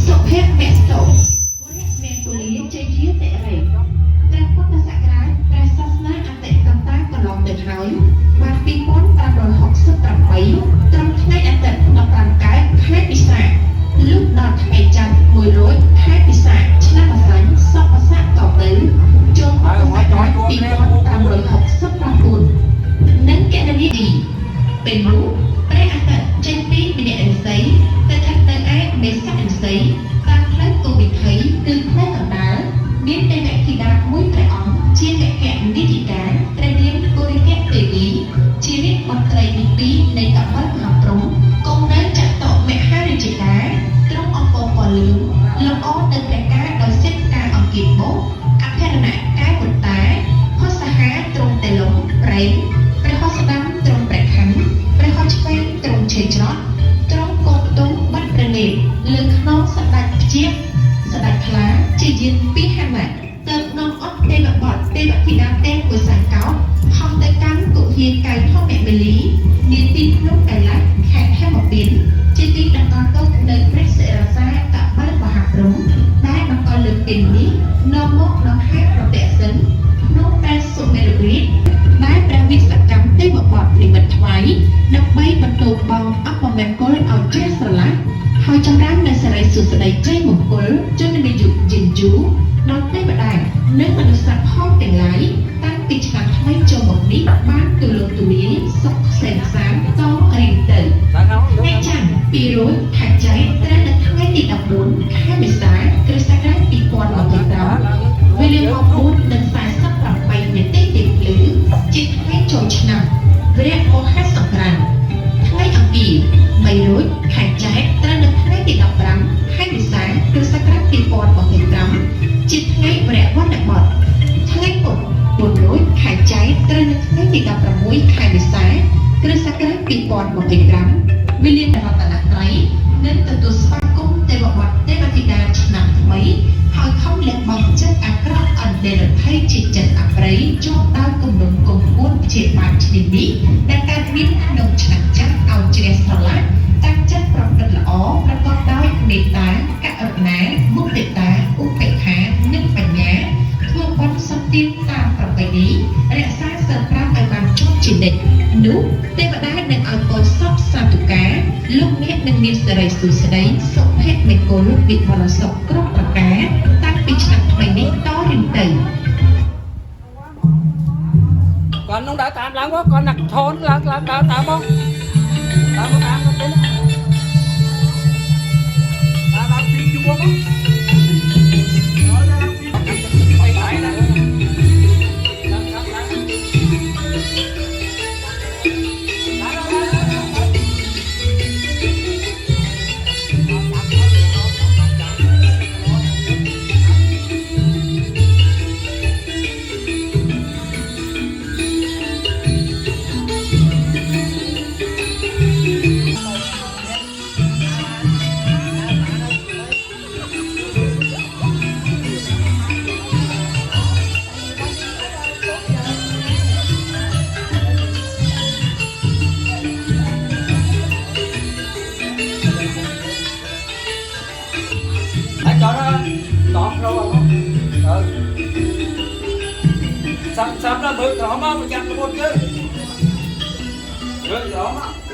សុភមគ្គវរៈមេកូលីជ័យយាតិរេព្រះពុទ្ធសករាជព្រះសាសនាអតិកន្តកន្លងទៅហើយបាន2568ត្រឹមថ្ងៃអាទិត្យ15កើតខែពិសាខលុះដល់ថ្ងៃច័ន្ទ1រោចខែពិសាខឆ្នាំអាសាញ់សពស័កតទៅចូលពុទ្ធសករាជ2569និងកណនីទីពេលនោះព្រះអាទិត្យចេញពីវិន័យឥសីទៅថាទៅឯមេសឥសីតាមផ្លូវគោវិថីគឺផ្លូវកណ្ដាលមានទេវធីតាមួយព្រះអង្គជាកកនិធិការព្រះនាមគោរិកៈទេវីជារាជមន្ត្រីទី2នៃកបិលមហាព្រហ្មគង់នៅចតុមហារាជការទ្រង់អង្គរពលឿងលម្អនៅព្រះការដោយសេចការអង្គាបុអភរណៈកាយពុត្តាហោសហាទ្រង់តេលំប្រេងព្រះហោស្ដាំទ្រង់ព្រះខ័នព្រះហោឆ្វេងទ្រង់ឆេច្រត់ទ្រង់កោតទុំបាត់ព្រះនេតលើខ្នងស្ដេចព្យាស្ដេចខ្លាជាយានពីហណៈទៅនាំអត់ទេវបុត្រទេវធីតាទាំងពុសាកោហោះទៅកាន់គុហាកៃធម្មមេលីមានទីភ្នំកៃឡាស់ខេត្តហេមពាន្តជាទីតម្កល់ទុកនៅព្រះសិរសាកបិលមហាព្រហ្មដែលតម្កល់លើពីនេះនាំមកដល់ខេត្តប្រទក្សិណក្នុងព្រះសុមេរុរាជដែលព្រះវិស្វកម្មទេវបុត្រនិមិត្តថ្វាយដើម្បីបន្ទោបងអបមង្គលឲ្យជ្រះស្រឡះហើយចម្រើននូវសិរីសួស្តីជ័យមង្គលជន់និយុយិនយូដល់ទេវតានិងមនុស្សផងទាំងឡាយតាំងពីឆ្នាំថ្មីចូលមកនេះបានទូលំទូលាយសុខសេនសានតរៀងទៅថ្ងៃច័ន្ទ200ខែចែកត្រូវនៅថ្ងៃទី14ខែមេសាគ្រិស្តសករាជ2025វេលាម៉ោង4:48នាទីទីភ្លឺជាថ្ងៃចូលឆ្នាំវរៈមហាសង្ក្រាន្តថ្ងៃអង្គារ300ខែចែកត្រូវនៅថ្ងៃទី15ខែមេសាគ្រិស្តសករាជ2025ជាថ្ងៃវរៈវណ្ណបតថ្ងៃពុធ400ខែចែកត្រូវនៅថ្ងៃទី16ខែមេសាគ្រិស្តសករាជ2025វេលារតនត្រ័យនឹងទទួលស្វាគមន៍ទេវបុត្រទេវធីតាឆ្នាំថ្មីហើយខំលះបង់ចិត្តអាក្រក់អន្តរថ័យជាចិត្តអប្រិយចូលដល់គំនុំគំពួនជាបានឈ្នានេះដែលកើតមានក្នុងឆ្នាំចាស់ឲ្យជ្រះស្រឡះតាំងចិត្តប្រព្រឹត្តល្អប្រកបដោយមេត្តាករុណាមុទិតាឧបេក្ខានិងបញ្ញាធ្វើបុណ្យសុខទានតាមប្រពៃណីរក្សាសីល5ឲ្យបានជាប់ជានិច្ចនោះទេវតានឹងឲ្យពរសពសាធុការលោកអ្នកនឹងមានសិរីសួស្តីសុភមង្គលវិបុលសុខគ្រប់ប្រការតាំងពីឆ្នាំថ្មីនេះតរៀងទៅcòn nó đã tạm lắm quá còn nặc thốn là tạm không tạm không đến tạm phim chung không cho nó ngọt rồi không? Sắp nó bự rõ mà chặt một chứ. Bự rõ mà.